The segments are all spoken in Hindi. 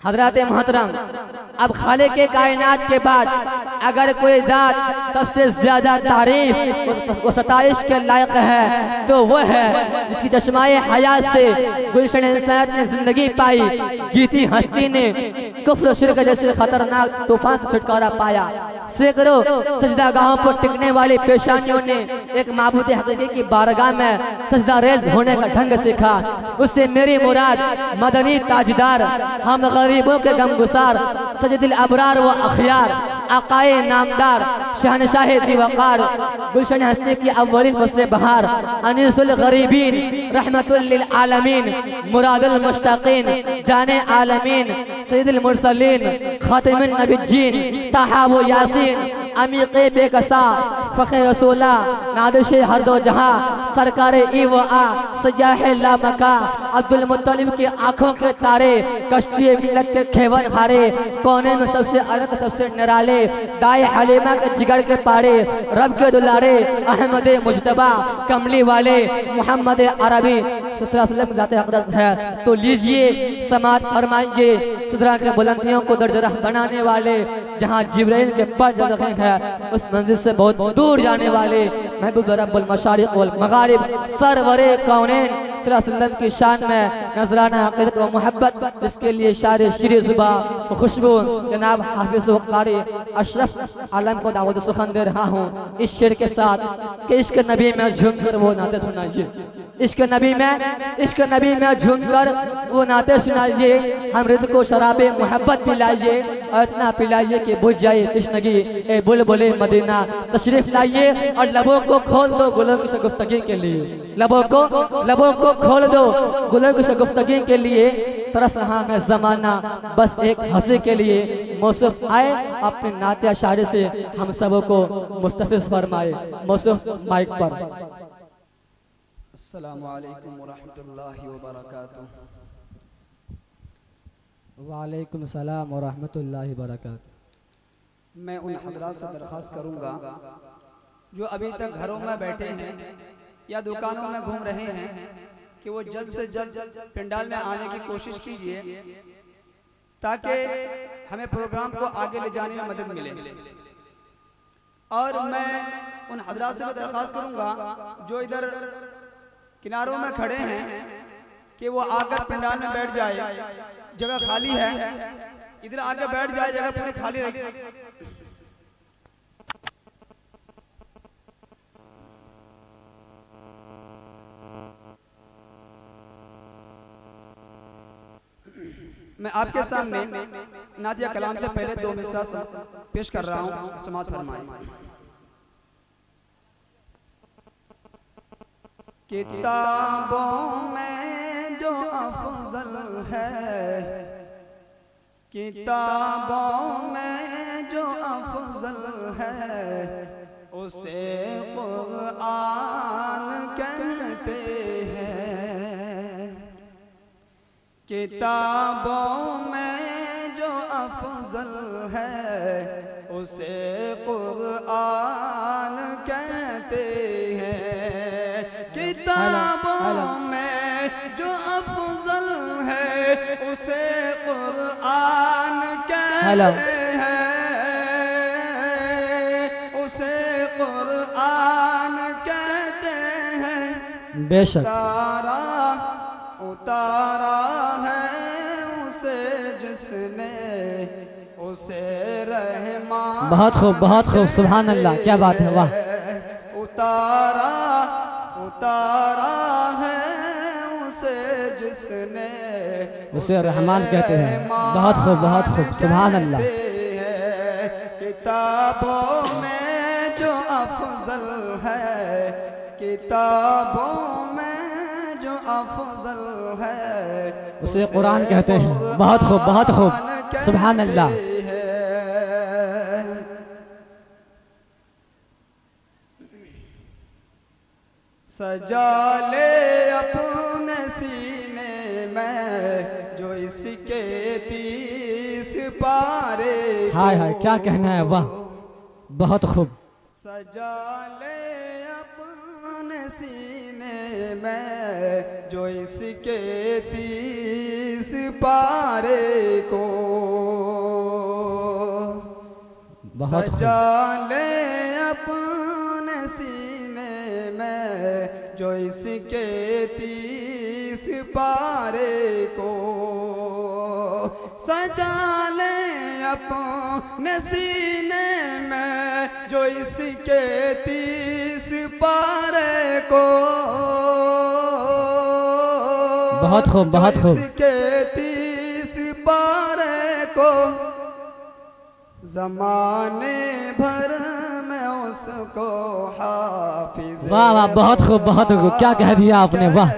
हजरत मोहतरम, अब खालिक के कायनात के बाद अगर कोई ज़ात सबसे ज्यादा तारीफ व सताइश के लायक है तो वह है जिसकी चश्माए हयात से गुलशन इंसानियत ने जिंदगी पाई, गीती हस्ती ने कुफ्र शिरक जैसे खतरनाक तूफान से छुटकारा पाया। सैकड़ों सजदा गाहों पर टिकने वाली पेशानियों ने एक माबूद हकीकी की बारगाह में सजदा रेज होने का ढंग सीखा। उससे मेरी मुराद मदनी ताजदार, हम गरीबों के गमगुसार, सजदिल अबरार व अखियार, आकाए नामदार, शहनशाह दिवकार, गुलशन हस्ती की अव्वलिन फसले बहार, अनीसुल गरीबीन, रहमतुल लिल आलमीन, मुरादुल मुश्ताकीन, जाने आलमीन, सैयदुल मुरसलीन, खातिमुन नबिय्यीन, ताहा व यासीन, अमीक़े बेकसा, फ़ख्र रसूला, नादिश हर दो जहां, सरकारे ई व आ, सयाह ला मका, अब्दुल मुत्तलिब की आंखों के तारे, कश्ती मिलत के खेवन हारे, कोने में सबसे अलग सबसे निराले, दाए हलीमा के जिगर के पारे, रब के दुलारे, अहमद मुजतबा, कमली वाले, मोहम्मद अरबी सल्लल्लाहु अलैहि वसल्लम है। तो लीजिए समात फरमाइए सिदरा के बुलंदियों को दर्जरह बनाने वाले, जहाँ जिब्राइल के पर जगह है उस मंजिल से बहुत दूर जाने वाले महबूब रब्बुल मशारिक़ वल मगारिब सरवरे कौनैन सल्लल्लाहु अलैहि वसल्लम की शान में नजराना अक़ीदत व मोहब्बत, इसके लिए शायर श्री ज़ुबा खुशबू जनाब हाफिज़ व क़ारी अशरफ आलम को दावत सुखन दे रहा हूँ इस शेर के साथ कि इश्क नबी में झूमकर वो नाते सुनाइए, इश्क नबी में झूमकर वो नाते सुनाइए, हम रिद को शराबे मोहब्बत पिलाइए और इतना पिलाइए कि बुझ जाए तश्नगी, ए बुलबुले मदीना तशरीफ लाइए और लबों को खोल दो गुलों की शगुफ्तगी के लिए, लबों को खोल दो गुलों की शगुफ्तगी के लिए, तरस रहा मैं ज़माना बस एक हंसी के लिए, मौसूफ आए अपने नाते शायरी से हम सबों को मुस्तफ़िज़ फरमाए। मौसूफ माइक पर। अस्सलामु अलैकुम व रहमतुल्लाहि व बरकातुहू। वालेकुम सलाम व रहमतुल्लाहि व बरकातुहू। मैं उन हज़रात से दरख्वास्त करूंगा जो अभी तक घरों में बैठे हैं या दुकानों में घूम रहे हैं कि वो जल्द से जल्द पंडाल में आने की कोशिश कीजिए ताकि हमें प्रोग्राम को आगे ले जाने में मदद मिले। और मैं उन हज़रात से दरख्वास्त करूंगा जो इधर किनारों में खड़े हैं कि वो आकर पंडाल में बैठ जाए, जगह खाली है, इधर आके बैठ जाए, जगह पूरी खाली रही। मैं आपके सामने नादिया कलाम से पहले दो मिसरा पेश कर रहा हूँ, समाअत फरमाएं। किताबों में जो अफजल है, किताबों में जो अफजल है उसे कुरान कहते हैं। किताबों में जो अफजल है उसे कुरान कहते हैं। किताबों में जो अफजल है उसे कुरान कहते हैं, उसे कुरान कहते हैं। बेशक उतारा है उसे जिसने, उसे रहमान। बहुत खूब सुभान अल्लाह, क्या बात है, वाह। उतारा है उसे जिसने, उसे रहमान कहते हैं। बहुत खूब सुभान अल्लाह। किताबों में जो अफजल है, किताबों में जो अफजल है उसे कुरान कहते हैं। बहुत खूब सुभान अल्लाह। सजा ले अपने सीने में जो इसके 30 पारे। हाय हाय, क्या कहना है, वाह, बहुत खूब। सजा ले अपने सीने में जो इसके 30 इस पारे को बहुत खूब। सजा ले अपने सीने में जो इसके 30 पारे को सजा ले अपने सीने में जो इसके 30 पारे को बहुत खूब बहुत खूब। इसके 30 पारे को ज़माने भर में उसको हाफिज। वाह वाह बहुत खूब बहुत खूब। क्या कह दिया आपने, वाह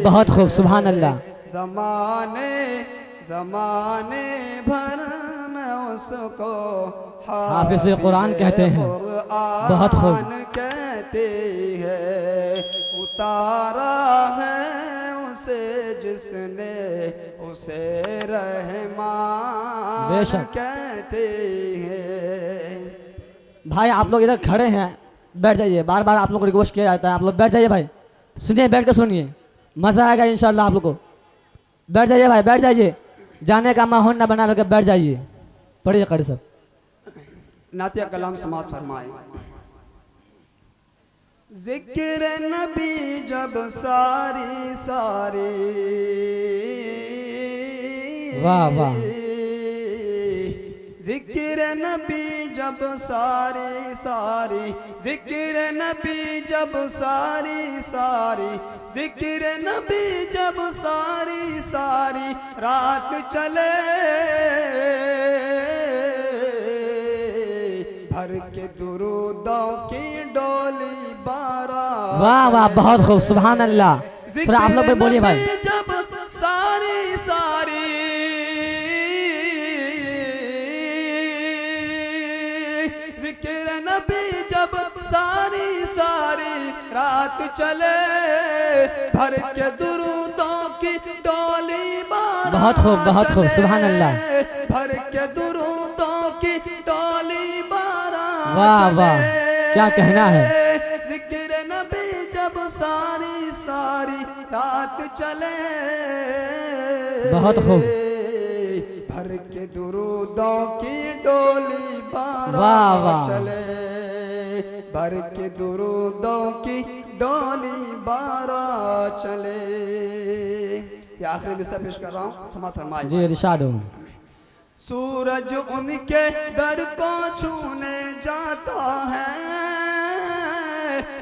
बहुत खूब, सुभान अल्लाह। ज़माने भर में उसको हाफिज कुरान कहते हैं। बहुत खूब। कहते हैं उतारा है उसे जिसने उसे रहमान बेशक। कहते हैं। भाई आप लोग इधर खड़े हैं, बैठ जाइए। बार बार आप लोग को रिक्वेस्ट किया जाता है, आप लोग बैठ जाइए भाई, सुनिए, बैठ के सुनिए, मज़ा आएगा इंशाल्लाह आप लोग को। बैठ जाइए भाई, बैठ जाइए, जाने का माहौल ना बना के बैठ जाइए। पढ़िए कड़ी सब नातिया कलाम समाप्त फरमाए। जिक्र नबी जब सारी सारी, वाह वाह। जिक्र नबी जब सारी सारी, जिक्र नबी जब सारी सारी, जिक्र नबी जब सारी सारी रात चले भर के दुरूदों की डोली बारा। वाह वाह बहुत खूब, सुभान अल्लाह। फिर आप लोग भी बोलिए भाई। जब सारी सारी, जिक्र नबी जब सारी सारी रात चले भर के दुरूदों की डोली बारा। बहुत खूब बहुत खूब, सुभान अल्लाह। भर के दुरूदों की डोली बारा। वाह वाह, क्या कहना है। जिक्र नबी जब सारी सारी रात चले बहुत खूब। भर के दुरूदों की डोली बारा वाह वाह। चले भर के दुरूदों की डोली बारा चले। ये आखिरी बिस्तर पेश कर रहा हूँ, समाप्त फरमाइए। जी इरशाद हो। सूरज उनके दर को छूने जाता है,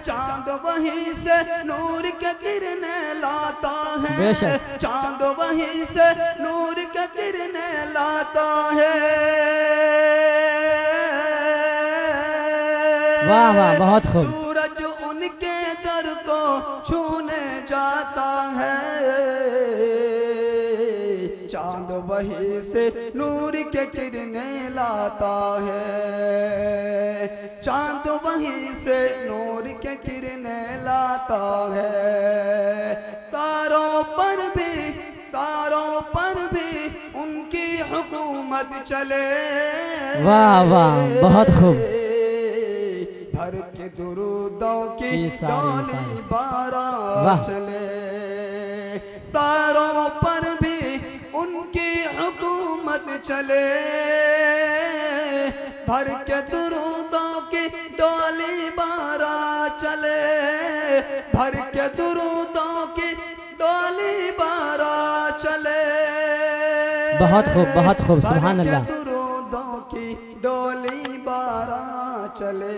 चांद वहीं से नूर के किरणें लाता है। बेशक। चांद वहीं से नूर के किरणें लाता है। वाह वाह बहुत खूब। सूरज उनके दर को छूने जाता है, चांद वहीं से नूर के किरणें लाता है। चांद वहीं से नूर के किरणें लाता है। तारों पर भी उनकी हुकूमत चले। वाह वाह बहुत खूब। भर के दुरूदों की सारी डोली बारा वाह। चले। तारों पर भी उनकी हुकूमत चले। भर के दुरूदों की डोली बारा चले। भर के दुरूदों की डोली बारा चले। बहुत खूब बहुत खूब, सुभान अल्लाह। दुरूदों की डोली बारा चले।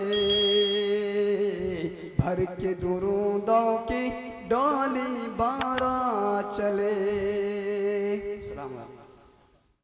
भर के दुरूदों की डोली बारा चले। सलाम।